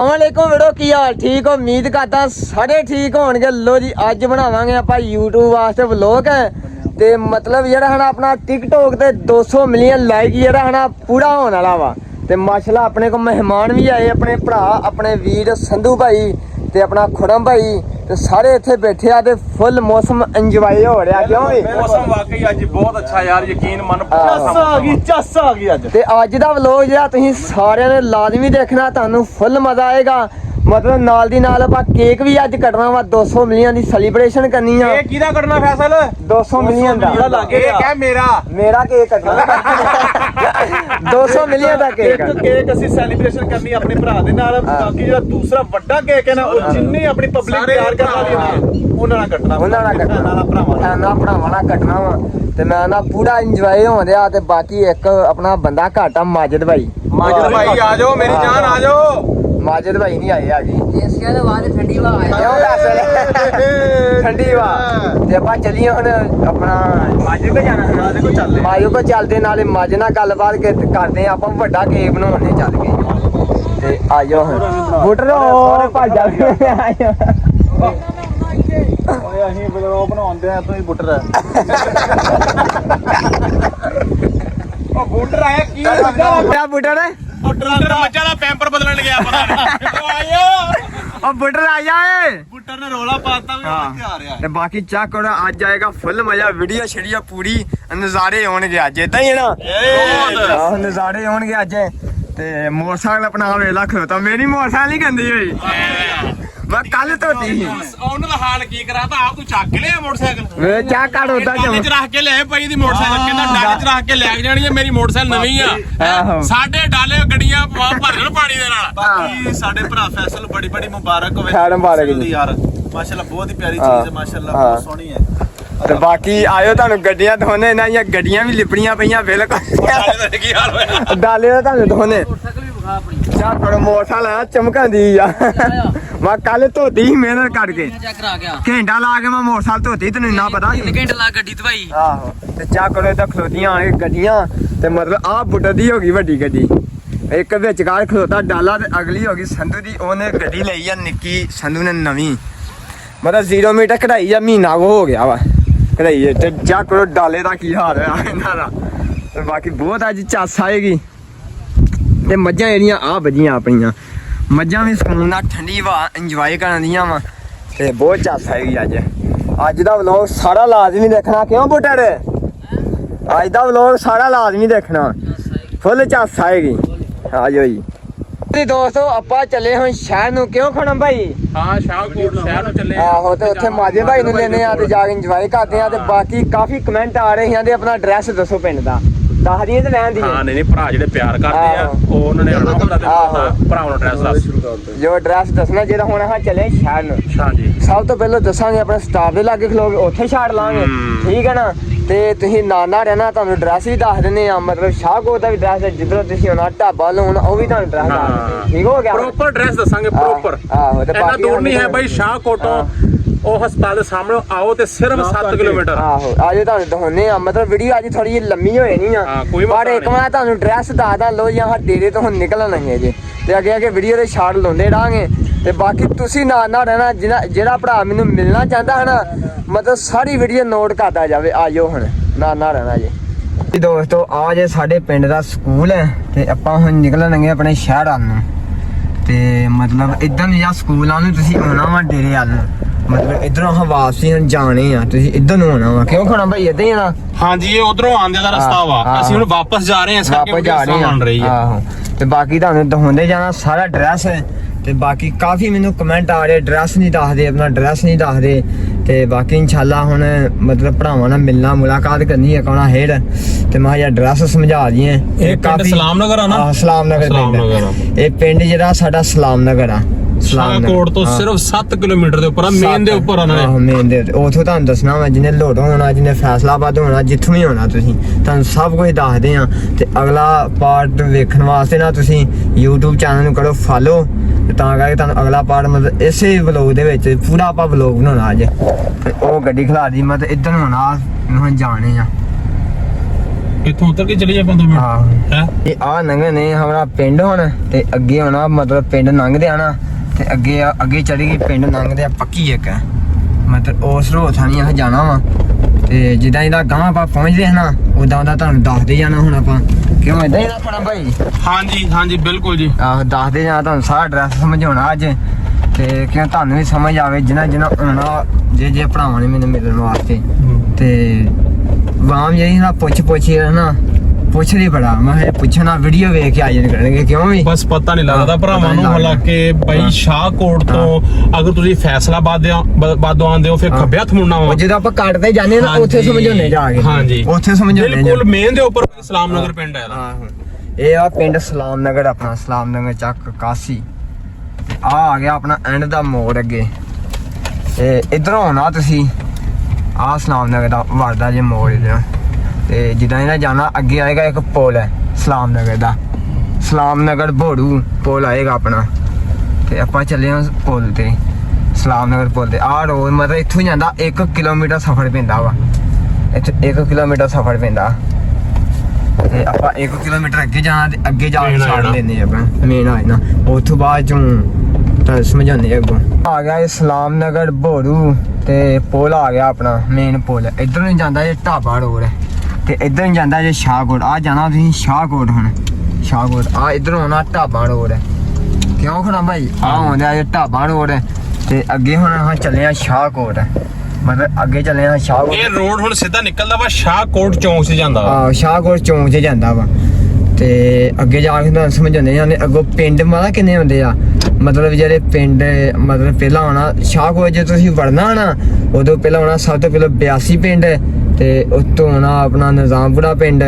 अस्सलामुअलैकुम वीडियो की हाल ठीक हो उम्मीद करता सारे ठीक होणगे। लो जी अज बनावांगे आपां YouTube वास्ते व्लॉग है ते मतलब जेहड़ा है अपना टिकटॉक ते 200 मिलियन लाइक जेहड़ा है पूरा होने वाला वा ते माशाल्लाह अपने को मेहमान भी आए अपने भरा अपने वीर संधू भाई ते अपना खुरम भाई ते सारे इत्थे बैठे आ ते फुल मौसम एंजॉय हो रहा क्यों भी मौसम वाकई अज बहुत अच्छा यार यकीन मन चस आ गई अज ते अज दा व्लॉग जेहड़ा तुसीं सारिਆਂ ने लाजमी देखना तुहानू फुल मजा आएगा। मतलब नाल दी नाल ਆਪਾਂ केक भी अज कटना वा 200 मिलियन दी सेलिब्रेशन करनी है। केक किदा कटना फैसल 200 मिलियन दा केक है मेरा केक कटना 200 मिलियन दा केक केक ਅਸੀਂ ਸੈਲੀਬ੍ਰੇਸ਼ਨ ਕਰਨੀ ਆਪਣੇ ਭਰਾ ਦੇ ਨਾਲ। ਬਾਕੀ ਜਿਹੜਾ ਦੂਸਰਾ ਵੱਡਾ ਕੇਕ ਹੈ ਨਾ ਉਹ ਜਿੰਨੀ ਆਪਣੀ ਪਬਲਿਕ ਪਿਆਰ ਕਰਨ ਵਾਲੀ ਹੈ ਉਹਨਾਂ ਨਾਲ ਕੱਟਣਾ ਨਾ ਭਰਾਵਾਂ ਨਾਲ ਕੱਟਣਾ ਵਾ ਤੇ ਮੈਂ ਨਾ ਪੂਰਾ ਇੰਜੋਏ ਹੋ ਰਿਹਾ ਤੇ ਬਾਕੀ ਇੱਕ ਆਪਣਾ ਬੰਦਾ ਘਾਟਾ ਮਾਜਿਦ ਭਾਈ ਆ ਜਾਓ ਮੇਰੀ ਜਾਨ ਆ ਜਾਓ। माजिद भाई नहीं आए अभी एशिया दे बाद ठंडी हवा ठंडी हवा ते ਆਪਾਂ ਚੱਲੀਏ ਹੁਣ ਆਪਣਾ ਮਾਜਿਦ ਕੋ ਜਾਣਾ ਮਾਜਿਦ ਕੋ ਚੱਲਦੇ ਨਾਲੇ ਮਾਜਿਦ ਨਾਲ ਗੱਲਬਾਤ ਕਰਦੇ ਆ ਆਪਾਂ ਵੱਡਾ ਕੇਕ ਬਣਾਉਣੇ ਚੱਲ ਕੇ ਤੇ ਆਜੋ ਹੁਣ ਬੁੱਟਰੋ ਭੱਜ ਜਾ ਆਜੋ ਓਏ ਅਸੀਂ ਵੀਡੀਓ ਬਣਾਉਂਦੇ ਆ ਤੁਸੀਂ ਬੁੱਟਰ ਉਹ ਬੁੱਟਰ ਆਇਆ ਕੀ ਕਿਆ ਬੁੱਟਰ ਬੁੱਟਰ ਮੱਝਾਂ ਦਾ ਪੈਂਪਰ ਬਦਲਣ ਗਿਆ ਪਤਾ ਨਹੀਂ ਆਇਓ ਉਹ ਬੁੱਟਰ ਆ ਜਾਏ ਬੁੱਟਰ ਨੇ ਰੋਲਾ ਪਾਤਾ ਵੀ ਕਿੱਥੇ ਆ ਰਿਹਾ ਤੇ ਬਾਕੀ ਚੱਕ ਹੁਣ ਅੱਜ ਆਏਗਾ ਫੁੱਲ ਮਜ਼ਾ ਵੀਡੀਓ ਛੜੀਆ ਪੂਰੀ ਨਜ਼ਾਰੇ ਆਉਣਗੇ ਅੱਜ ਇਦਾਂ ਹੀ ਹੈ ਨਾ ਆਹ ਨਜ਼ਾਰੇ ਆਉਣਗੇ ਅੱਜ ਤੇ ਮੋਟਰਸਾਈਕਲ ਆਪਣਾ ਵੇਲਾ ਖਲੋਤਾ ਮੇਰੀ ਮੋਟਰਸਾਈਕਲ ਨਹੀਂ ਗੰਦੀ ਹੋਈ ਮੈਂ ਕੱਲ ਧੋਤੀ ਸੀ ਉਹਨਾਂ ਦਾ ਹਾਲ ਕੀ ਕਰਾਤਾ ਆਪ ਤੂੰ ਚੱਕ ਲਿਆ ਮੋਟਰਸਾਈਕਲ ਵੇ ਚਾਹ ਕਾੜ ਹੁੰਦਾ ਡਾਲੇ ਚ ਰੱਖ ਕੇ ਲਿਆਏ ਪਈ ਦੀ ਮੋਟਰਸਾਈਕਲ ਕਹਿੰਦਾ ਡਾਲੇ ਚ ਰੱਖ ਕੇ ਲੈ ਜਾਣੀ ਹੈ ਮੇਰੀ ਮੋਟਰਸਾਈਕਲ ਨਵੀਂ ਆ ਸਾਡੇ ਡਾਲੇ ਗੱਡੀਆਂ ਭਰਨ ਪਾਣੀ ਦੇ ਨਾਲ। ਬਾਕੀ ਸਾਡੇ ਭਰਾ ਫੈਸਲ ਬੜੀ ਬੜੀ ਮੁਬਾਰਕ ਹੋਵੇ ਖੈਰ ਮੁਬਾਰਕ ਜੀ ਯਾਰ ਮਾਸ਼ਾਅੱਲਾ ਬਹੁਤ ਹੀ ਪਿਆਰੀ ਚੀਜ਼ ਹੈ ਮਾਸ਼ਾਅੱਲਾ ਬਹੁਤ ਸੋਹਣੀ ਹੈ। ਤੇ ਬਾਕੀ ਆਇਓ ਤੁਹਾਨੂੰ ਗੱਡੀਆਂ ਧੋਣੇ ਨਾ ਜਾਂ ਗੱਡੀਆਂ ਵੀ ਲਿਪੜੀਆਂ ਪਈਆਂ ਬਿਲਕੁਲ ਡਾਲੇ ਦਾ ਕੀ ਹਾਲ ਹੋਇਆ ਡਾਲੇ ਦਾ ਤੁਹਾਨੂੰ ਧੋਣੇ मोटरसाइकिल भी विखा अपनी ਚਾਹ ਕੋਲ ਮੋਟਰਸਾਈਕਲ ਚਮਕਾਂਦੀ ਆ ਮੈਂ ਕੱਲ ਧੋਤੀ ਸੀ ਮਿਹਨਤ ਕਰਕੇ चेक करा गया ਘੰਟਾ ਲਾ ਕੇ ਮੈਂ ਮੋਟਰਸਾਈਕਲ ਧੋਤੀ ਤੈਨੂੰ ਇੰਨਾ ਪਤਾ 3 घंटे ला गड्डी धवाई ਆਹੋ ਤੇ ਚਾਹ ਕੋਲ ਇਹਦਾ ਖਲੋਤੀਆਂ ਆਣ ਕੇ ਗੱਡੀਆਂ ਤੇ ਮਤਲਬ ਆਹ ਬੁੱਟਰ ਦੀ ਹੋ ਗਈ ਵੱਡੀ ਗੱਡੀ ਇੱਕ ਵਿੱਚ ਕਾਰ ਖਲੋਤਾ ਡਾਲਾ ਤੇ ਅਗਲੀ ਹੋ ਗਈ ਸੰਧੂ ਦੀ ਉਹਨੇ ਗੱਡੀ ਲਈ ਆ ਨਿੱਕੀ ਸੰਧੂ ਨੇ ਨਵੀਂ ਮਤਲਬ 0 ਮੀਟਰ ਕਢਾਈ ਆ ਮਹੀਨਾ ਹੋ ਗਿਆ ਵਾ ਕਢਾਈ ਤੇ ਚਾਹ ਕੋਲ ਡਾਲੇ ਦਾ ਕੀ ਹਾਲ ਆ ਇਹਨਾਂ ਦਾ ਤੇ ਬਾਕੀ ਬਹੁਤ ਅੱਜ ਚੱਸ ਆਏਗੀ ਤੇ ਮੱਝਾਂ ਜਿਹੜੀਆਂ ਆ ਵੱਜੀਆਂ ਆਪਣੀਆਂ ਮੱਝਾਂ ਵੀ ਸਕੂਨ ਨਾਲ ਠੰਡੀ ਹਵਾ ਇੰਜੋਏ ਕਰਨ ਦੀਆਂ ਵਾ ਤੇ ਬਹੁਤ ਚੱਸ ਆਏਗੀ ਅੱਜ ਦਾ ਵਲੌਗ ਸਾਰਾ ਲਾਜ਼ਮੀ ਦੇਖਣਾ ਕਿਉਂ ਬੁੱਟਰ ਅੱਜ ਦਾ ਵਲੌਗ ਸਾਰਾ ਲਾਜ਼ਮੀ ਦੇਖਣਾ ਫੁੱਲ ਚੱਸ ਆਏਗੀ ਆਜੋ ਜੀ ਤੇ ਦੋਸਤੋ ਆਪਾਂ ਚੱਲੇ ਹੁਣ ਸ਼ਹਿਰ ਨੂੰ ਕਿਉਂ ਖਣਮ ਭਾਈ ਹਾਂ ਸ਼ਾਹਕੋਟ ਸ਼ਹਿਰ ਨੂੰ ਚੱਲੇ ਆਹੋ ਤੇ ਉੱਥੇ ਮਾਜੇ ਭਾਈ ਨੂੰ ਲੈਣੇ ਆ ਤੇ ਜਾ ਕੇ ਇੰਜੋਏ ਕਰਦੇ ਆ ਤੇ ਬਾਕੀ ਕਾਫੀ ਕਮੈਂਟ ਆ ਰਹੇ ਹਨ ਤੇ ਆਪਣਾ ਐਡਰੈਸ ਦੱਸੋ ਪਿੰਡ ਦਾ ਦੱਸ ਦਈਏ ਤੇ ਲੈਣ ਦੀ ਹਾਂ ਨਹੀਂ ਭਰਾ ਜਿਹੜੇ ਪਿਆਰ ਕਰਦੇ ਆ ਉਹ ਉਹਨਾਂ ਨੇ ਆਉਣਾ ਹੁੰਦਾ ਤੇ ਭਰਾਵਾਂ ਨੂੰ ਐਡਰੈਸ ਦੱਸ ਜੋ ਐਡਰੈਸ ਦੱਸਣਾ ਜਿਹੜਾ ਹੁਣ ਹਾਂ ਚੱਲੇ ਸ਼ਹਿਰ ਨੂੰ ਹਾਂਜੀ ਸਭ ਤੋਂ ਪਹਿਲਾਂ ਦੱਸਾਂਗੇ ਆਪਣੇ ਸਟਾਫ ਦੇ ਲਾਗੇ ਖਲੋਗੇ ਉੱਥੇ ਛਾੜ ਲਾਂਗੇ ਠੀਕ ਹੈ ਨਾ ਤੇ ਤੁਸੀਂ ਨਾਨਾ ਰਹਿਣਾ ਤੁਹਾਨੂੰ ਐਡਰੈਸ ਵੀ ਦੱਸ ਦਿੰਦੇ ਆ ਮਤਲਬ ਸ਼ਾਹਕੋਟ ਦਾ ਵੀ ਐਡਰੈਸ ਹੈ ਜਿੱਧਰੋਂ ਤੁਸੀਂ ਆਉਣਾ ਢਾਬਾ ਲਾਉਣਾ ਉਹ ਵੀ ਤੁਹਾਨੂੰ ਐਡਰੈਸ ਦੱਸ ਦਿੰਦੇ ਠੀਕ ਹੋ ਗਿਆ ਪ੍ਰੋਪਰ ਐਡਰੈਸ ਦੱਸਾਂਗੇ ਪ੍ਰੋਪਰ ਆਹੋ ਤੇ ਇੰਨਾ ਦੂਰ ਨਹੀਂ ਹੈ ਬਾਈ ਸ਼ਾਹਕੋਟੋਂ ਉਹ ਹਸਪਤਾਲ ਦੇ ਸਾਹਮਣੇ ਆਓ ਤੇ ਸਿਰਫ 7 ਕਿਲੋਮੀਟਰ ਆਹੋ ਅੱਜ ਤੁਹਾਨੂੰ ਦਿਖਾਉਣੇ ਆ ਮਤਲਬ ਵੀਡੀਓ ਅੱਜ ਥੋੜੀ ਜਿਹੀ ਲੰਮੀ ਹੋਏ ਨਹੀਂ ਆ ਪਰ ਇੱਕ ਵਾਰ ਤੁਹਾਨੂੰ ਐਡਰੈਸ ਦੱਸਦਾ ਲੋ ਜਾਂ ਡੇਰੇ ਤੋਂ ਹੁਣ ਨਿਕਲਣਗੇ ਜੇ ਤੇ ਅੱਗੇ ਵੀਡੀਓ ਦੇ ਸ਼ਾਟ ਲਾਉਂਦੇ ਰਹਾਂਗੇ ਤੇ ਬਾਕੀ ਤੁਸੀਂ ਨਾ ਰਹਿਣਾ ਜਿਹੜਾ ਭਰਾ ਮੈਨੂੰ ਮਿਲਣਾ ਚਾਹੁੰਦਾ ਹੈ ਨਾ ਮਤਲਬ ਸਾਰੀ ਵੀਡੀਓ ਨੋਟ ਕਰਦਾ ਜਾਵੇ ਆਜੋ ਹੁਣ ਨਾ ਰਹਿਣਾ ਜੀ ਦੋਸਤੋ ਆ ਜੇ ਸਾਡੇ ਪਿੰਡ ਦਾ ਸਕੂਲ ਹੈ ਤੇ ਆਪਾਂ ਹੁਣ ਨਿਕਲਣਗੇ ਆਪਣੇ ਸ਼ਹਿਰ ਵੱਲ ਨੂੰ ਤੇ ਮਤਲਬ ਇਦਾਂ ਨਹੀਂ ਜਾਂ ਸਕੂਲਾਂ ਨੂੰ ਤੁਸੀਂ ਆਉਣਾ ਵਾ ਡੇਰੇ ਵੱਲ ਨੂੰ ਮਤਲਬ ਇਧਰੋਂ ਹਾਂ ਵਾਪਸੀ ਹੁਣ ਜਾਣੇ ਆ ਤੁਸੀਂ ਇਧਰ ਨੂੰ ਆਉਣਾ ਵਾ ਕਿਉਂ ਖਾਣਾ ਭਾਈ ਇਦਾਂ ਹੀ ਆਣਾ ਹਾਂਜੀ ਇਹ ਉਧਰੋਂ ਆਉਂਦੇ ਦਾ ਰਸਤਾ ਵਾ ਅਸੀਂ ਹੁਣ ਵਾਪਸ ਜਾ ਰਹੇ ਹਾਂ ਵਾਪਸ ਜਾ ਰਹੇ ਆ ਆਹੋ ਤੇ ਬਾਕੀ ਤੁਹਾਨੂੰ ਦਿਖਾਉਂਦੇ ਜਾਣਾ ਸਾਰਾ ਐਡਰੈਸ ਤੇ ਬਾਕੀ ਕਾਫੀ ਮੈਨੂੰ ਕਮੈਂਟ ਆ ਰਹੇ ਐਡਰੈਸ ਨਹੀਂ ਦੱਸਦੇ ਆਪਣਾ ਐਡਰੈਸ ਨਹੀਂ ਦੱਸਦੇ ਤੇ ਬਾਕੀ ਇਨਸ਼ਾਅੱਲਾ ਹੁਣ ਮਤਲਬ ਭਰਾਵਾਂ ਨਾਲ ਮਿਲਣਾ ਮੁਲਾਕਾਤ ਕਰਨੀ ਹੈ ਕੌਣਾ ਹੇੜ ਤੇ ਮੈਂ ਇਹ ਐਡਰੈਸ ਸਮਝਾ ਦਈਏ ਇਹ ਕਾਫੀ ਸਲਾਮ ਨਗਰ ਆ ਨਾ ਸਲਾਮ ਨਗਰ ਪਿੰਡ ਇਹ ਪਿੰਡ ਜਿਹੜਾ ਸਾਡਾ ਸਲਾਮ ਨਗਰ ਆ ਸ਼ਾਹਕੋਟ ਤੋਂ ਸਿਰਫ 7 ਕਿਲੋਮੀਟਰ ਦੇ ਉੱਪਰ ਆ ਮੇਨ ਦੇ ਉੱਪਰ ਆਣਾ ਹੈ ਮੇਨ ਦੇ ਉਥੋਂ ਤੁਹਾਨੂੰ ਦੱਸਣਾ ਵਾ ਜਿਹਨੇ ਲੋੜੋਂ ਹੋਣਾ ਜਿਹਨੇ ਫੈਸਲਾਬਾਦ ਹੋਣਾ ਜਿੱਥੋਂ ਵੀ ਹੋਣਾ ਤੁਸੀਂ ਤੁਹਾਨੂੰ ਸਭ ਕੁਝ ਦੱਸਦੇ ਆ ਤੇ ਅਗਲਾ ਪਾਰਟ ਵੇਖਣ ਵਾਸਤੇ ਨਾ ਤੁਸੀਂ YouTube ਚੈਨਲ ਨੂੰ ਕਰੋ ਫਾਲੋ ਤਾਂ ਕਰਕੇ ਤੁਹਾਨੂੰ ਅਗਲਾ ਪਾਰਟ ਮਤਲਬ ਇਸੇ ਵਲੌਗ ਦੇ ਵਿੱਚ ਪੂਰਾ ਆਪਾਂ ਵਲੌਗ ਬਣਾਉਣਾ ਅੱਜ ਤੇ ਉਹ ਗੱਡੀ ਖਿਲਾ ਦੀ ਮਤਲਬ ਇੱਧਰ ਨੂੰ ਹੁਣ ਜਾਣੇ ਆ ਇੱਥੋਂ ਉਤਰ ਕੇ ਚਲੀ ਜਾ 2 ਮਿੰਟ ਆਹੋ ਹੈ ਇਹ ਆ ਲੰਘੇ ਨੇ ਹਮਾਰਾ ਪਿੰਡ ਹੁਣ ਤੇ ਅੱਗੇ ਹੋਣਾ ਮਤਲਬ ਪਿੰਡ ਲੰਘਦੇ ਆਣਾ ਤੇ ਅੱਗੇ ਚੜੀ ਗਈ ਪਿੰਡ ਲੰਘਦੇ ਆ ਪੱਕੀ ਇੱਕ ਮਤਲਬ ਉਸ ਰੋਡ ਥਾਣੀ ਆ ਜਾਣਾ ਵਾ ਤੇ ਜਿੱਦਾਂ ਗਾਂ ਆਪਾਂ ਪਹੁੰਚਦੇ ਹਾਂ ਨਾ ਉਦਾਂ ਤੁਹਾਨੂੰ ਦੱਸਦੇ ਜਾਣਾ ਹੁਣ ਆਪਾਂ ਕਿਉਂ ਇਦਾਂ ਹੀ ਰੱਖਣਾ ਭਾਈ ਹਾਂਜੀ ਬਿਲਕੁਲ ਜੀ ਆਹ ਦੱਸਦੇ ਜਾਣਾ ਤੁਹਾਨੂੰ ਸਾਰਾ ਐਡਰੈਸ ਸਮਝਾਉਣਾ ਅੱਜ ਤੇ ਕਿਉਂ ਤੁਹਾਨੂੰ ਵੀ ਸਮਝ ਆਵੇ ਜਿਨ੍ਹਾਂ ਆਉਣਾ ਜੇ ਭਰਾਵਾਂ ਨੇ ਮੈਨੂੰ ਮਿਲਣ ਵਾਸਤੇ ਤੇ ਵਾਮ ਜਿਹੜੀ ਨਾ ਪੁੱਛ ਨਾ ਪੁੱਛਦੀ ਬੜਾ ਮੈਂ ਪੁੱਛਣਾ ਵੀਡੀਓ ਵੇਖ ਕੇ ਆ ਜਾਣ ਕਰਨਗੇ ਕਿਉਂ ਵੀ ਬਸ ਪਤਾ ਨਹੀਂ ਲੱਗਦਾ ਭਰਾਵਾਂ ਨੂੰ ਹਾਲਾਂਕਿ ਬਈ ਸ਼ਾਹਕੋਟ ਤੋਂ ਅਗਰ ਤੁਸੀਂ ਫੈਸਲਾਬਾਦ ਆਉਂਦੇ ਹੋ ਫਿਰ ਖੱਬੇ ਹੱਥ ਮੁੜਨਾ ਵਾ ਜਦੋਂ ਆਪਾਂ ਕੱਟਦੇ ਜਾਂਦੇ ਨਾ ਉੱਥੇ ਸਮਝਾਉਣੇ ਜਾ ਕੇ ਹਾਂਜੀ ਉੱਥੇ ਸਮਝਾਉਣੇ ਬਿਲਕੁਲ ਮੇਨ ਦੇ ਉੱਪਰ ਸਲਾਮ ਨਗਰ ਪਿੰਡ ਹੈ ਆਹੋ ਇਹ ਆ ਪਿੰਡ ਸਲਾਮ ਨਗਰ ਆਪਣਾ ਸਲਾਮ ਨਗਰ ਚੱਕ ਕਾਸੀ ਆ ਗਿਆ ਆਪਣਾ ਐਂਡ ਦਾ ਮੋੜ ਅੱਗੇ ਤੇ ਇਧਰੋਂ ਆਉਣਾ ਤੁਸੀਂ ਆ ਸਲਾਮ ਨਗਰ ਦਾ ਵੜਦਾ ਜੇ ਮੋੜ ਇਹਦਾ ਤੇ ਜਿੱਦਾਂ ਇਹਦਾ ਜਾਣਾ ਅੱਗੇ ਆਏਗਾ ਇੱਕ ਪੁਲ ਹੈ ਸਲਾਮ ਨਗਰ ਦਾ ਸਲਾਮ ਨਗਰ ਭੋੜੂ ਪੁਲ ਆਏਗਾ ਆਪਣਾ ਤੇ ਆਪਾਂ ਚੱਲੇ ਹਾਂ ਪੁਲ ਤੇ ਸਲਾਮ ਨਗਰ ਪੁਲ ਤੇ ਆਹ ਰੋਡ ਮਤਲਬ ਇੱਥੋਂ ਜਾਂਦਾ 1 ਕਿਲੋਮੀਟਰ ਸਫ਼ਰ ਪੈਂਦਾ ਵਾ ਇੱਥੇ 1 ਕਿਲੋਮੀਟਰ ਸਫ਼ਰ ਪੈਂਦਾ ਤੇ ਆਪਾਂ 1 ਕਿਲੋਮੀਟਰ ਅੱਗੇ ਜਾਣਾ ਤੇ ਅੱਗੇ ਜਾ ਕੇ ਛੱਡ ਲੈਨੇ ਆਪਾਂ ਮੇਨ ਆ ਨਾ ਉੱਥੋਂ ਬਾਅਦ ਚੋਂ ਤਾਂ ਸਮਝਾਉਂਦੇ ਅੱਗੋਂ ਆ ਗਿਆ ਇਹ ਸਲਾਮ ਨਗਰ ਭੋੜੂ ਤੇ ਪੁਲ ਆ ਗਿਆ ਆਪਣਾ ਮੇਨ ਪੁਲ ਇੱਧਰ ਨੂੰ ਜਾਂਦਾ ਇਹ ਢਾਬਾ ਰੋਡ ਹੈ ਤੇ ਇੱਧਰ ਨੂੰ ਜਾਂਦਾ ਜੇ ਸ਼ਾਹਕੋਟ ਆ ਜਾਣਾ ਤੁਸੀਂ ਸ਼ਾਹਕੋਟ ਹੁਣ ਸ਼ਾਹਕੋਟ ਆ ਇੱਧਰ ਆਉਣਾ ਢਾਬਾ ਰੋਡ ਹੈ ਕਿਉਂ ਖਣਾ ਭਾਈ ਆ ਆਉਂਦਾ ਇਹ ਢਾਬਾ ਰੋਡ ਹੈ ਤੇ ਅੱਗੇ ਹੁਣ ਹਾਂ ਚੱਲੇ ਆ ਸ਼ਾਹਕੋਟ ਮਤਲਬ ਅੱਗੇ ਚੱਲੇ ਆ ਸ਼ਾਹਕੋਟ ਇਹ ਰੋਡ ਹੁਣ ਸਿੱਧਾ ਨਿਕਲਦਾ ਵਾ ਸ਼ਾਹਕੋਟ ਚੌਂਕ 'ਚ ਜਾਂਦਾ ਵਾ ਆ ਸ਼ਾਹਕੋਟ ਚੌਂਕ 'ਚ ਜਾਂਦਾ ਵਾ ਤੇ ਅੱਗੇ ਜਾ ਕੇ ਤੁਹਾਨੂੰ ਸਮਝਾਉਂਦੇ ਜਾਂਦੇ ਅੱਗੋਂ ਪਿੰਡ ਮਾਲਾ ਕਿੰਨੇ ਹੁੰਦੇ ਆ ਮਤਲਬ ਜਿਹੜੇ ਪਿੰਡ ਮਤਲਬ ਪਹਿਲਾਂ ਆਉਣਾ ਸ਼ਾਹਕੋਟ ਜੇ ਤੁਸੀਂ ਵੜਨਾ ਨਾ ਉਦੋਂ ਪਹਿਲਾਂ ਆਉਣਾ ਸਭ ਤੋਂ ਪਹਿਲਾਂ 82 ਪਿੰਡ ਤੇ ਉਸ ਤੋਂ ਆਉਣਾ ਆਪਣਾ ਨਿਜ਼ਾਮਪੁਰਾ ਪਿੰਡ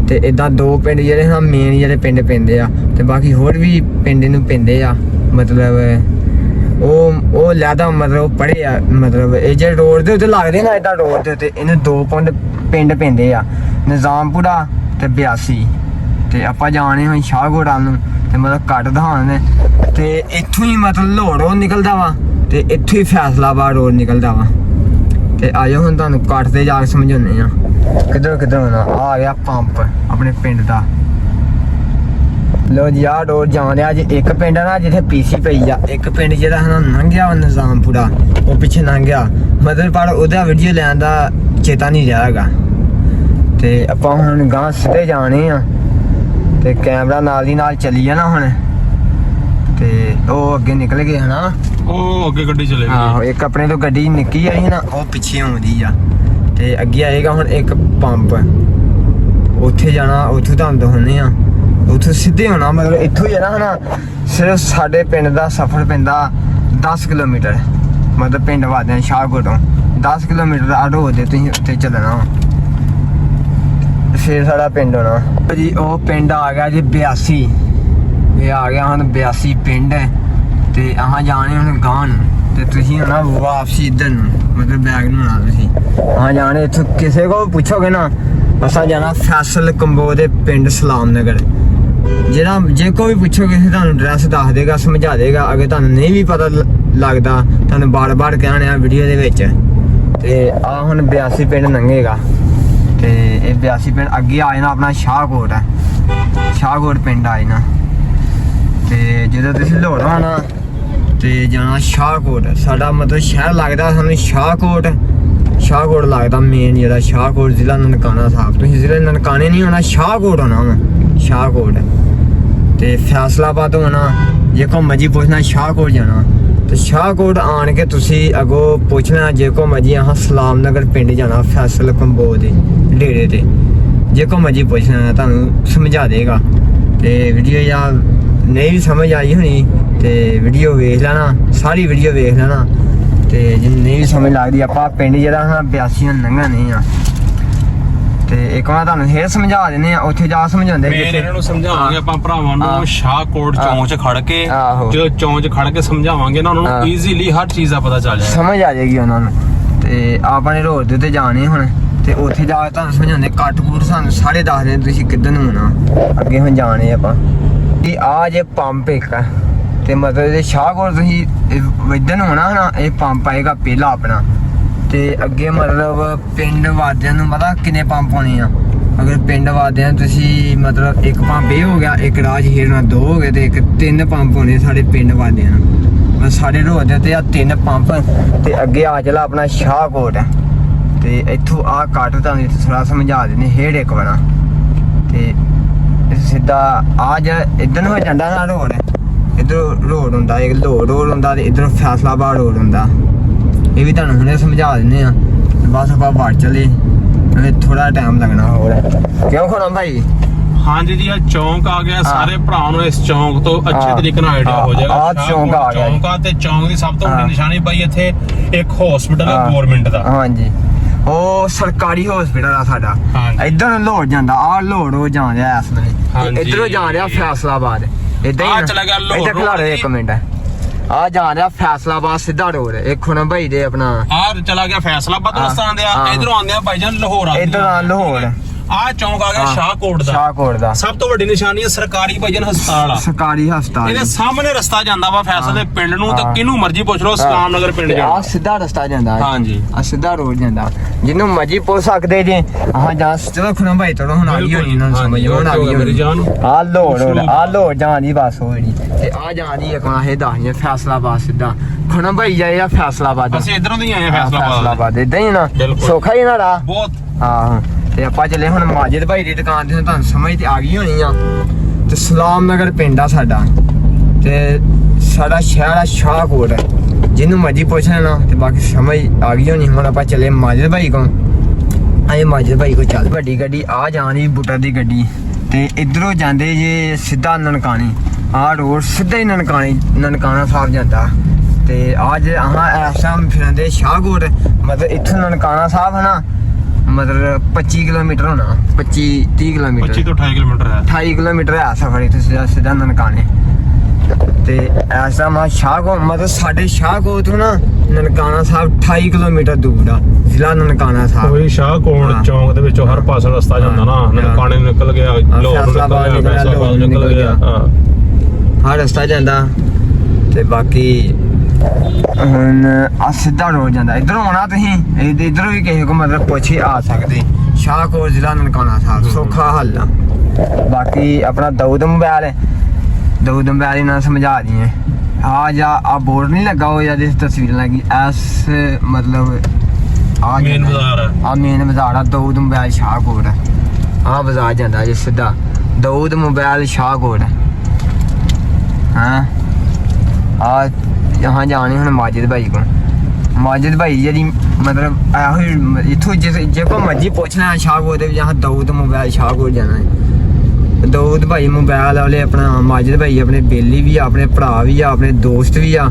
ਤੇ ਇਦਾਂ 2 ਪਿੰਡ ਜਿਹੜੇ ਹਾਂ ਮੇਨ ਜਿਹੜੇ ਪਿੰਡ ਪੈਂਦੇ ਆ ਤੇ ਬਾਕੀ ਹੋਰ ਵੀ ਪਿੰਡ ਨੂੰ ਪੈਂਦੇ ਆ ਮਤਲਬ ਉਹ ਲੈਦਾ ਮਤਲਬ ਪੜੇ ਆ ਮਤਲਬ ਇਹ ਜਿਹੜੇ ਰੋਡ ਦੇ ਉੱਤੇ ਲੱਗਦੇ ਨਾ ਇਦਾਂ ਰੋਡ ਦੇ ਉੱਤੇ ਇਹਨੂੰ 2 ਪਿੰਡ ਪੈਂਦੇ ਆ ਨਿਜ਼ਾਮਪੁਰਾ ਤੇ 82 ਤੇ ਆਪਾਂ ਜਾਣੇ ਹੁਣ ਸ਼ਾਹਕੋਟ ਵੱਲ ਨੂੰ ਤੇ ਮਤਲਬ ਕੱਟ ਦਿਖਾਉਣੇ ਤੇ ਇੱਥੋਂ ਹੀ ਮਤਲਬ ਲੋੜ ਰੋਡ ਨਿਕਲਦਾ ਵਾ ਤੇ ਇੱਥੋਂ ਹੀ ਫੈਸਲਾਬਾਦ ਰੋਡ ਨਿਕਲਦਾ ਵਾ ਤੇ ਆਜੋ ਹੁਣ ਤੁਹਾਨੂੰ ਕੱਟ ਤੇ ਜਾ ਕੇ ਸਮਝਾਉਂਦੇ ਆ ਕਿੱਧਰ ਹੋਣਾ ਆ ਗਿਆ ਪੰਪ ਆਪਣੇ ਪਿੰਡ ਦਾ ਲੋ ਜੀ ਆਹ ਰੋਡ ਜਾਂਦੇ ਆ ਜੀ ਇੱਕ ਪਿੰਡ ਨਾ ਜਿੱਥੇ ਪੀਸੀ ਪਈ ਆ ਇੱਕ ਪਿੰਡ ਜਿਹੜਾ ਹਨਾ ਲੰਘਿਆ ਨਿਜ਼ਾਮਪੁਰਾ ਉਹ ਪਿੱਛੇ ਲੰਘਿਆ ਮਤਲਬ ਪਰ ਉਹਦਾ ਵੀਡੀਓ ਲੈਣ ਦਾ ਚੇਤਾ ਨਹੀਂ ਰਿਹਾ ਹੈਗਾ ਤੇ ਆਪਾਂ ਹੁਣ ਗਾਂ ਸਿੱਧੇ ਜਾਣੇ ਆ ਤੇ ਕੈਮਰਾ ਨਾਲ ਦੀ ਨਾਲ ਚੱਲੀ ਜਾਣਾ ਹੁਣ ਤੇ ਉਹ ਅੱਗੇ ਨਿਕਲ ਗਏ ਹਨਾ ਉਹ ਅੱਗੇ ਗੱਡੀ ਚਲੇ ਆਹੋ ਇੱਕ ਆਪਣੇ ਤੋਂ ਗੱਡੀ ਨਿੱਕੀ ਆਈ ਨਾ ਉਹ ਪਿੱਛੇ ਆਉਂਦੀ ਆ ਤੇ ਅੱਗੇ ਆਏਗਾ ਹੁਣ ਇੱਕ ਪੰਪ ਉੱਥੇ ਜਾਣਾ ਉੱਥੋਂ ਤੁਹਾਨੂੰ ਦਿਖਾਉਂਦੇ ਆ ਉੱਥੋਂ ਸਿੱਧੇ ਹੋਣਾ ਮਤਲਬ ਇੱਥੋਂ ਹੀ ਜਾਣਾ ਹਨਾ ਸਿਰਫ ਸਾਡੇ ਪਿੰਡ ਦਾ ਸਫ਼ਰ ਪੈਂਦਾ 10 ਕਿਲੋਮੀਟਰ ਮਤਲਬ ਪਿੰਡ ਵਾਦਿਆਂ ਸ਼ਾਹਕੋਟੋਂ 10 ਕਿਲੋਮੀਟਰ ਆ ਰੋਡ ਦੇ ਤੁਸੀਂ ਉੱਤੇ ਚੱਲਣਾ ਫਿਰ ਸਾਡਾ ਪਿੰਡ ਹੋਣਾ ਜੀ ਉਹ ਪਿੰਡ ਆ ਗਿਆ ਜੀ 82 ਇਹ ਆ ਗਿਆ ਹੁਣ 82 ਪਿੰਡ ਤੇ ਆਹ ਜਾਣੇ ਹੁਣ ਗਾਂ ਨੂੰ ਤੇ ਤੁਸੀਂ ਹਨਾ ਵਾਪਸੀ ਇੱਧਰ ਨੂੰ ਮਤਲਬ ਬੈਗ ਨੂੰ ਆਣਾ ਤੁਸੀਂ ਆਹ ਜਾਣੇ ਇੱਥੋਂ ਕਿਸੇ ਕੋਲ ਪੁੱਛੋਗੇ ਨਾ ਅਸਾਂ ਜਾਣਾ ਫੈਸਲ ਕੰਬੋ ਦੇ ਪਿੰਡ ਸਲਾਮ ਨਗਰ ਜਿਹੜਾ ਜੇ ਕੋਈ ਵੀ ਪੁੱਛੋਗੇ ਤੁਹਾਨੂੰ ਐਡਰੈਸ ਦੱਸ ਦੇਗਾ ਸਮਝਾ ਦੇਗਾ ਅਗਰ ਤੁਹਾਨੂੰ ਨਹੀਂ ਵੀ ਪਤਾ ਲੱਗਦਾ ਤੁਹਾਨੂੰ ਬਾਰ-ਬਾਰ ਕਹਿਣਾ ਵੀਡੀਓ ਦੇ ਵਿੱਚ ਤੇ ਆ ਹੁਣ 82 ਪਿੰਡ ਲੰਘੇਗਾ ਤੇ ਇਹ 82 ਪਿੰਡ ਅੱਗੇ ਆ ਜਾਣਾ ਆਪਣਾ ਸ਼ਾਹਕੋਟ ਹੈ ਸ਼ਾਹਕੋਟ ਪਿੰਡ ਆ ਜਾਣਾ ਤੇ ਜਦੋਂ ਤੁਸੀਂ ਲੋੜਾਂ ਨਾ ਤੇ ਜਾਣਾ ਸ਼ਾਹਕੋਟ ਸਾਡਾ ਮਤਲਬ ਸ਼ਹਿਰ ਲੱਗਦਾ ਸਾਨੂੰ ਸ਼ਾਹਕੋਟ ਲੱਗਦਾ ਮੇਨ ਜਿਹੜਾ ਸ਼ਾਹਕੋਟ ਜ਼ਿਲ੍ਹਾ ਨਨਕਾਣਾ ਸਾਹਿਬ ਤੁਸੀਂ ਜ਼ਿਲ੍ਹਾ ਨਨਕਾਣੇ ਨਹੀਂ ਹੋਣਾ ਸ਼ਾਹਕੋਟ ਹੋਣਾ ਵਾ ਸ਼ਾਹਕੋਟ ਤੇ ਫੈਸਲਾਬਾਦ ਹੋਣਾ ਜੇ ਕੋ ਮਰਜੀ ਪੁੱਛਣਾ ਸ਼ਾਹਕੋਟ ਜਾਣਾ ਤੇ ਸ਼ਾਹਕੋਟ ਆਣ ਕੇ ਤੁਸੀਂ ਅੱਗੋਂ ਪੁੱਛਣਾ ਜੇ ਕੋ ਮਰਜੀ ਆਹ ਸਲਾਮ ਨਗਰ ਪਿੰਡ ਜਾਣਾ ਫੈਸਲ ਕੰਬੋ ਦੇ ਡੇਰੇ ਤੇ ਜੇ ਕੋ ਮਰਜੀ ਪੁੱਛਣਾ ਤੁਹਾਨੂੰ ਸਮਝਾ ਦੇਗਾ ਤੇ ਵੀਡੀਓ ਜਾਂ ਨਹੀਂ ਵੀ ਸਮਝ ਆਈ ਹੋਣੀ ਤੇ ਵੀਡੀਓ ਵੇਖ ਲੈਣਾ ਸਾਰੀ ਵੀਡੀਓ ਵੇਖ ਲੈਣਾ ਤੇ ਜੇ ਨਹੀਂ ਸਮਝ ਲੱਗਦੀ ਆਪਾਂ ਪਿੰਡ ਜਿਹੜਾ ਹਾਂ 82 ਨੂੰ ਲੰਘਣਾ ਨਹੀਂ ਆ ਤੇ ਇੱਕ ਵਾਰ ਤੁਹਾਨੂੰ ਫੇਰ ਸਮਝਾ ਦਿੰਦੇ ਆ ਉੱਥੇ ਜਾ ਸਮਝਾਉਂਦੇ ਮੈਂ ਇਹਨਾਂ ਨੂੰ ਸਮਝਾਵਾਂਗੇ ਆਪਾਂ ਭਰਾਵਾਂ ਨੂੰ ਸ਼ਾਹਕੋਟ ਚੌਂਕ 'ਚ ਖੜ ਕੇ ਜਦੋਂ ਚੌਂਕ 'ਚ ਖੜ ਕੇ ਸਮਝਾਵਾਂਗੇ ਨਾ ਉਹਨਾਂ ਨੂੰ ਈਜ਼ੀਲੀ ਹਰ ਚੀਜ਼ ਦਾ ਪਤਾ ਚੱਲ ਜਾਏਗਾ ਸਮਝ ਆ ਜਾਏਗੀ ਉਹਨਾਂ ਨੂੰ ਤੇ ਆਪਾਂ ਨੇ ਰੋਡ ਦੇ ਉੱਤੇ ਜਾਣੇ ਹੁਣ ਤੇ ਉੱਥੇ ਜਾ ਕੇ ਤੁਹਾਨੂੰ ਸਮਝਾਉਂਦੇ ਕੱਟ-ਕੂਟ ਸਾਨੂੰ ਸਾਰੇ ਦੱਸਦੇ ਤੁਸੀਂ ਕਿੱਧਰ ਨੂੰ ਆਉਣਾ ਅੱਗੇ ਹੁਣ ਜਾਣੇ ਆਪਾਂ ਇਹ ਆ ਜੇ ਪੰਪ ਇੱਕ ਤੇ ਮਤਲਬ ਇਹ ਸ਼ਾਹਕੋਟ ਤੁਸੀਂ ਇੱਧਰ ਨੂੰ ਆਉਣਾ ਨਾ ਇਹ ਪੰਪ ਆਏਗਾ ਪਹਿਲਾ ਆਪਣਾ ਤੇ ਅੱਗੇ ਮਤਲਬ ਪਿੰਡ ਵਾਦਿਆਂ ਨੂੰ ਪਤਾ ਕਿੰਨੇ ਪੰਪ ਹੋਣੇ ਆ ਅਗਰ ਪਿੰਡ ਵਾਦਿਆਂ ਤੁਸੀਂ ਮਤਲਬ ਇੱਕ ਪੰਪ ਇਹ ਹੋ ਗਿਆ, ਇੱਕ ਰਾਜ ਹੀਰਨਾ 2 ਹੋ ਗਏ ਤੇ ਇੱਕ 3 ਪੰਪ ਹੋਣੇ ਸਾਡੇ ਪਿੰਡ ਵਾਦਿਆਂ ਨਾਲ। ਸਾਡੇ ਰੋਡ ਦੇ ਤੇ ਆ 3 ਪੰਪ ਤੇ ਅੱਗੇ ਆ ਚਲਾ ਆਪਣਾ ਸ਼ਾਹਕੋਟ ਤੇ ਇੱਥੋਂ ਆ ਕੱਟ ਤੁਹਾਨੂੰ ਇੱਥੇ ਥੋੜਾ ਸਮਝਾ ਦਿੰਦੇ ਹੇੜ ਇੱਕ ਵਾਰ ਤੇ ਸਿੱਧਾ ਆ ਜਾ ਇਧਰ ਨੂੰ ਹੋ ਜਾਂਦਾ ਨਾ ਰੋਡ, ਇਧਰ ਰੋਡ ਹੁੰਦਾ ਇੱਕ ਰੋਡ ਹੁੰਦਾ ਤੇ ਇਧਰ ਫੈਸਲਾਬਾਦ ਰੋਡ ਹੁੰਦਾ। ਇਹ ਵੀ ਤੁਹਾਨੂੰ ਹੁਣੇ ਸਮਝਾ ਦਿੰਦੇ ਆ। ਬਸ ਆਪਾਂ ਵੜ ਚਲੇ, ਥੋੜਾ ਟਾਈਮ ਲੱਗਣਾ ਹੋਰ। ਕਿਉਂ ਖੋਣਾ ਭਾਈ? ਹਾਂਜੀ ਜੀ, ਇਹ ਚੌਂਕ ਆ ਗਿਆ। ਸਾਰੇ ਭਰਾ ਨੂੰ ਇਸ ਚੌਂਕ ਤੋਂ ਅੱਛੇ ਤਰੀਕੇ ਨਾਲ ਆਈਡੀਆ ਹੋ ਜਾਏਗਾ। ਆ ਚੌਂਕ ਆ ਗਿਆ। ਚੌਂਕ ਆ ਤੇ ਚੌਂਕ ਦੀ ਸਭ ਤੋਂ ਵੱਡੀ ਨਿਸ਼ਾਨੀ ਭਾਈ ਇੱਥੇ ਇੱਕ ਹਸਪੀਟਲ ਹੈ ਗਵਰਨਮੈਂਟ ਦਾ। ਹਾਂਜੀ, ਉਹ ਸਰਕਾਰੀ ਹਸਪੀਟਲ ਆ ਸਾਡਾ। ਇਧਰ ਲੋੜ ਜਾਂਦਾ, ਆ ਲੋੜ ਉਹ ਜਾਂ ਰਿਹਾ ਇਸ ਵੇਲੇ, ਇਧਰੋਂ ਜਾ ਰਿਹਾ ਫੈਸਲਾਬਾਦ। ਇਦਾਂ ਹੀ ਚਲਾ ਗਿਆ ਲੋੜ। ਇੱਥੇ ਖਲਾ ਰਹੇ 1 ਮਿੰਟ, ਆ ਜਾ ਰਿਹਾ ਫੈਸਲਾਬਾਦ ਸਿੱਧਾ ਰੋਡ। ਇੱਕ ਹੁਣ ਭਾਈ ਦੇ ਆਪਣਾ ਆ ਚਲਾ ਗਿਆ ਫੈਸਲਾਬਾਦ ਰਸਤਾ ਆਂਦੇ ਆ, ਇਧਰੋਂ ਆਂਦੇ ਆ ਭਾਈ ਜਾਨ ਲਾਹੌਰ ਆ। ਇਧਰ ਆ ਲਾਹੌਰ। ਆ ਚੌਂਕ ਆ ਗਿਆ ਸ਼ਾਹਕੋਟ ਦਾ। ਸ਼ਾਹਕੋਟ ਦਾ ਸਭ ਤੋਂ ਵੱਡੀ ਨਿਸ਼ਾਨੀ ਹੈ ਸਰਕਾਰੀ ਭਾਈਜਨ ਹਸਪਤਾਲ ਆ। ਸਰਕਾਰੀ ਹਸਪਤਾਲ ਇਹਦੇ ਸਾਹਮਣੇ ਰਸਤਾ ਜਾਂਦਾ ਵਾ ਫੈਸਲ ਦੇ ਪਿੰਡ ਨੂੰ, ਤੇ ਕਿਹਨੂੰ ਮਰਜ਼ੀ ਪੁੱਛ ਲਓ ਸਲਾਮ ਨਗਰ ਪਿੰਡ ਆ ਜਾਣਾ। ਸਿੱਧਾ ਰਸਤਾ ਜਾਂਦਾ। ਹਾਂਜੀ, ਆ ਸਿੱਧਾ ਰੋਡ ਜਾਂਦਾ, ਜਿਹਨੂੰ ਮਰਜ਼ੀ ਪੁੱਛ ਸਕਦੇ ਜੇ। ਹਾਂ ਜਾਂ ਚਲੋ ਖੁਣਾ ਭਾਈ ਤੋੜੋ ਹੁਣ ਆ ਗਈ ਹੋਣੀ ਇਹਨਾਂ ਨੂੰ ਸਮਝ, ਹੁਣ ਆ ਗਈ ਮੇਰੀ ਜਾਨ। ਆ ਲੋੜ, ਆ ਲੋੜ ਜਾਂਦੀ ਬਸ ਹੋ ਜਿਹੜੀ ਤੇ ਆ ਜਾਂਦੀ ਇੱਕ ਇਹ ਦੱਸ ਫੈਸਲਾਬਾਦ ਸਿੱਧਾ ਖੁਣਾ ਭਾਈ ਜਾਏ ਆ ਫੈਸਲਾਬਾਦ। ਅਸੀਂ ਇਧਰੋਂ ਦੀ ਆਏ ਫੈਸਲਾਬਾਦ ਇਦਾਂ ਹੀ ਨਾ ਸੌਖਾ ਹੀ ਨਾ ਰਾਹ ਬਹੁਤ। ਹਾਂ ਤੇ ਆਪਾਂ ਚੱਲੇ ਹੁਣ ਮਾਜਿਦ ਭਾਈ ਦੀ ਦੁਕਾਨ ਤੇ, ਤੁਹਾਨੂੰ ਸਮਝ ਤੇ ਆ ਗਈ ਹੋਣੀ ਆ। ਤੇ ਸਲਾਮ ਨਗਰ ਪਿੰਡ ਆ ਸਾਡਾ ਤੇ ਸਾਡਾ ਸ਼ਹਿਰ ਆ ਸ਼ਾਹਕੋਟ। ਜਿਹਨੂੰ ਮਰਜ਼ੀ ਪੁੱਛ ਲੈਣਾ ਤੇ ਬਾਕੀ ਸਮਝ ਆ ਗਈ ਹੋਣੀ। ਹੁਣ ਆਪਾਂ ਚੱਲੇ ਮਾਜਿਦ ਭਾਈ ਕੋਲ। ਆਏ ਮਾਜਿਦ ਭਾਈ ਕੋਲ ਚੱਲ। ਵੱਡੀ ਗੱਡੀ ਆ ਜਾਣੀ ਬੁੱਟਰ ਦੀ ਗੱਡੀ ਤੇ ਇਧਰੋਂ ਜਾਂਦੇ ਜੇ ਸਿੱਧਾ ਨਨਕਾਣੀ। ਆ ਰੋਡ ਸਿੱਧਾ ਹੀ ਨਨਕਾਣਾ ਸਾਹਿਬ ਜਾਂਦਾ ਤੇ ਅੱਜ ਇਸ ਟਾਈਮ ਫਿਰਦੇ ਸ਼ਾਹਕੋਟ। ਮਤਲਬ ਇੱਥੋਂ ਨਨਕਾਣਾ ਸਾਹਿਬ ਹੈ ਨਾ, ਮਤਲਬ 25 ਕਿਲੋਮੀਟਰ ਹੋਣਾ, 25-30 ਕਿਲੋਮੀਟਰ, 25 ਤੋਂ 28 ਕਿਲੋਮੀਟਰ ਹੈ। 28 ਕਿਲੋਮੀਟਰ ਹੈ ਸਫਰ ਇੱਥੇ ਸਿੱਧਾ ਨਨਕਾਣੇ। ਤੇ ਇਸ ਟਾਈਮ ਸ਼ਾਹਕੋਟ ਮਤਲਬ ਸਾਡੇ ਸ਼ਾਹਕੋਟ ਤੋਂ ਨਾ ਨਨਕਾਣਾ ਸਾਹਿਬ 28 ਕਿਲੋਮੀਟਰ ਦੂਰ ਆ, ਜ਼ਿਲ੍ਹਾ ਨਨਕਾਣਾ ਸਾਹਿਬ। ਕੋਈ ਸ਼ਾਹਕੋਟ ਚੌਂਕ ਦੇ ਵਿੱਚੋਂ ਹਰ ਪਾਸੇ ਰਸਤਾ ਜਾਂਦਾ ਨਾ, ਨਨਕਾਣੇ ਨੂੰ ਨਿਕਲ ਗਿਆ, ਲਾਹੌਰ ਨੂੰ ਨਿਕਲ ਗਿਆ, ਹਰ ਰਸਤਾ ਜਾਂਦਾ। ਤੇ ਬਾਕੀ ਹੁਣ ਆ ਸਿੱਧਾ ਰੋਡ ਜਾਂਦਾ। ਇਧਰੋਂ ਆਉਣਾ ਤੁਸੀਂ ਇਧਰੋਂ ਵੀ ਕਿਸੇ ਕੋ ਮਤਲਬ ਪੁੱਛ ਹੀ ਆ ਸਕਦੇ। ਸ਼ਾਹਕੋਟ ਜ਼ਿਲ੍ਹਾ ਨਨਕਾਣਾ ਸਾਹਿਬ ਸੌਖਾ ਹੱਲ ਆ। ਬਾਕੀ ਆਪਣਾ ਦਾਊਦ ਮੋਬਾਈਲ ਨਾਲ ਸਮਝਾ ਦਈਏ। ਆ ਜਾ ਆ ਬੋਰਡ ਨਹੀਂ ਲੱਗਾ ਹੋਇਆ ਜਿਸ ਤਸਵੀਰ ਲੱਗੀ ਐਸ ਮਤਲਬ ਆ ਮੇਨ ਬਾਜ਼ਾਰ ਹੈ। ਆ ਮੇਨ ਬਾਜ਼ਾਰ ਆ ਦਾਊਦ ਮੋਬਾਈਲ ਸ਼ਾਹਕੋਟ। ਆ ਬਾਜ਼ਾਰ ਜਾਂਦਾ ਜੀ ਸਿੱਧਾ ਦਾਊਦ ਮੋਬਾਈਲ ਸ਼ਾਹਕੋਟ। ਹਾਂ ਆ यहाँ जाने ਹੁਣ ਮਾਜਿਦ ਭਾਈ ਕੋਲ। ਮਾਜਿਦ ਭਾਈ ਜਿਹੜੀ ਮਤਲਬ ਇਹੋ ਇੱਥੋਂ ਜੇ ਕੋ ਮਰਜ਼ੀ ਪੁੱਛਣਾ ਸ਼ਾਹਕੋਟ ਦੇ ਜਾਂ ਦਾਊਦ ਮੋਬਾਈਲ ਸ਼ਾਹਕੋਟ ਜਾਣਾ ਹੈ। ਦਾਊਦ ਭਾਈ ਮੋਬਾਈਲ ਵਾਲੇ ਆਪਣਾ ਮਾਜਿਦ ਭਾਈ ਆਪਣੇ ਬੇਲੀ ਵੀ ਆ, ਆਪਣੇ ਭਰਾ ਵੀ ਆ, ਆਪਣੇ ਦੋਸਤ ਵੀ ਆ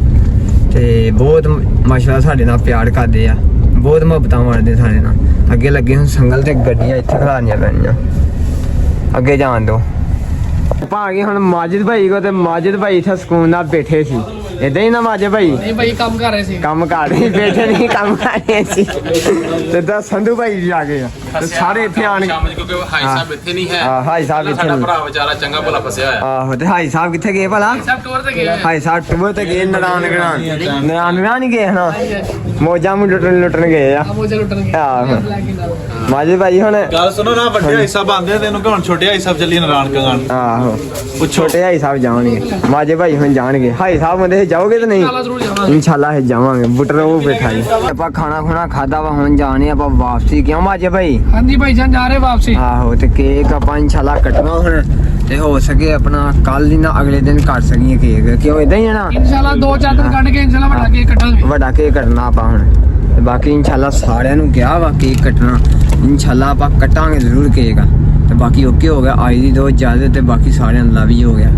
ਤੇ ਬਹੁਤ ਮਾਸ਼ਾਅੱਲਾ ਸਾਡੇ ਨਾਲ ਪਿਆਰ ਕਰਦੇ ਆ, ਬਹੁਤ ਮੁਹੱਬਤਾਂ ਮਾਰਦੇ ਸਾਡੇ ਨਾਲ। ਅੱਗੇ ਲੱਗੇ ਹੁਣ ਸੰਗਲ ਤੇ ਗੱਡੀਆਂ ਇੱਥੇ ਖੜਾਉਣੀਆਂ ਪੈਣੀਆਂ। ਅੱਗੇ ਜਾਣ ਦੋ। ਆਪਾਂ ਆ ਗਏ ਹੁਣ ਮਾਜਿਦ ਭਾਈ ਕੋ ਤੇ ਮਾਜਿਦ ਭਾਈ ਇੱਥੇ ਸਕੂਨ ਨਾਲ ਬੈਠੇ ਸੀ। ਇਦਾਂ ਹੀ ਨਾ ਮਾਜਿਦ ਭਾਈ? ਨਹੀਂ ਭਾਈ ਕੰਮ ਕਰ ਰਹੇ ਸੀ। ਕੰਮ ਕਰ ਰਹੇ ਬੈਠੇ ਨਹੀਂ, ਕੰਮ ਕਰ ਰਹੇ ਸੀ। ਤੇ ਦਾ ਸੰਧੂ ਭਾਈ ਜੀ ਆ ਗਏ ਆ ਤੇ ਸਾਰੇ ਇੱਥੇ ਆਣ ਕੇ ਕਿਉਂਕਿ ਹਾਈ ਸਾਹਿਬ ਇੱਥੇ ਨਹੀਂ ਹੈ। ਹਾਈ ਸਾਹਿਬ ਇੱਥੇ ਸਾਡਾ ਭਰਾ ਵਿਚਾਰਾ ਚੰਗਾ ਭਲਾ ਫਸਿਆ ਹੋਇਆ। ਆਹੋ ਤੇ ਹਾਈ ਸਾਹਿਬ ਕਿੱਥੇ ਗਏ ਭਲਾ? ਸਭ ਟੂਰ ਤੇ ਗਏ। ਹਾਈ ਸਾਹਿਬ ਟੂਰ ਤੇ ਗਏ ਨਰਾਨਗਰਾਂ ਨਹੀਂ ਗਏ ਹਨਾ, ਮੋਜਾਂ ਨੂੰ ਲੁੱਟਣ ਗਏ ਆ। ਮੋਜਾ ਲੁੱਟਣ ਗਏ। ਆਹੋ ਮਾਜਿਦ ਭਾਈ ਹੁਣ ਗੱਲ ਸੁਣੋ ਨਾ, ਵੱਡੇ ਹਾਈ ਸਾਹਿਬ ਆਂਦੇ ਤੈਨੂੰ ਕਿ ਹੁਣ ਛੋਟੇ ਹਾਈ ਸਾਹਿਬ ਚੱਲੀ ਨਾਰਾਇਣ ਗਾਣ। ਆਹੋ ਉਹ ਛੋਟੇ ਹਾਈ ਸਾਹਿਬ ਜਾਣਗੇ, ਮਾਜਿਦ ਭਾਈ ਹੁਣ ਜਾਣਗੇ। ਹਾਈ ਸਾਹਿਬ ਹੁੰਦੇ ਜਾਓਗੇ ਤੇ ਨਹੀਂ? ਇਨਸ਼ਾਅੱਲਾ ਹੈ ਜਾਵਾਂਗੇ। ਬੁੱਟਰ ਉਹ ਬੈਠਾ ਜੀ। ਆਪਾਂ ਖਾਣਾ ਖਾਦਾ ਵਾ, ਹੁਣ ਜਾਣੇ ਆਪਾਂ ਵਾਪਸੀ। ਕਿਉਂ ਮਾਜਿਦ ਭਾਈ? ਹਾਂਜੀ ਭਾਈ ਜਾਨ ਜਾ ਰਹੇ ਵਾਪਸੀ। ਆਹੋ ਤੇ ਕੇਕ ਆਪਾਂ ਇਨਸ਼ਾਅੱਲਾ ਕੱਟਣਾ ਹੁਣ ਤੇ ਹੋ ਸਕੇ ਆਪਣਾ ਕੱਲ ਦੀ ਨਾ ਅਗਲੇ ਦਿਨ ਕੱਟ ਸਕੀਏ ਕੇਕ। ਕਿਉਂ ਇਦਾਂ ਹੀ ਹੈ ਨਾ? ਇਨਸ਼ਾਅੱਲਾ 2-4 ਦਿਨ ਕੱਢ ਕੇ ਇਨਸ਼ਾਅੱਲਾ ਵੱਡਾ ਕੇਕ ਕੱਟਾਂਗੇ। ਵੱਡਾ ਕੇਕ ਕੱਟਣਾ ਆਪਾਂ ਹੁਣ ਤੇ ਬਾਕੀ ਇਨਸ਼ਾਅੱਲਾ ਸਾਰਿਆਂ ਨੂੰ ਕਿਹਾ ਵਾ ਕੇਕ ਕੱਟਣਾ। ਇਨਸ਼ਾਅੱਲਾ ਆਪਾਂ ਕੱਟਾਂਗੇ ਜ਼ਰੂਰ ਕੇਕ। ਤੇ ਬਾਕੀ ਓਕੇ ਹੋ ਗਿਆ। ਅੱਜ ਦੀ ਦੋ ਇਜਾਜ਼ਤ ਤੇ ਬਾਕੀ ਸਾਰਿਆਂ ਨੂੰ ਲਵ ਹੀ ਹੋ ਗਿਆ।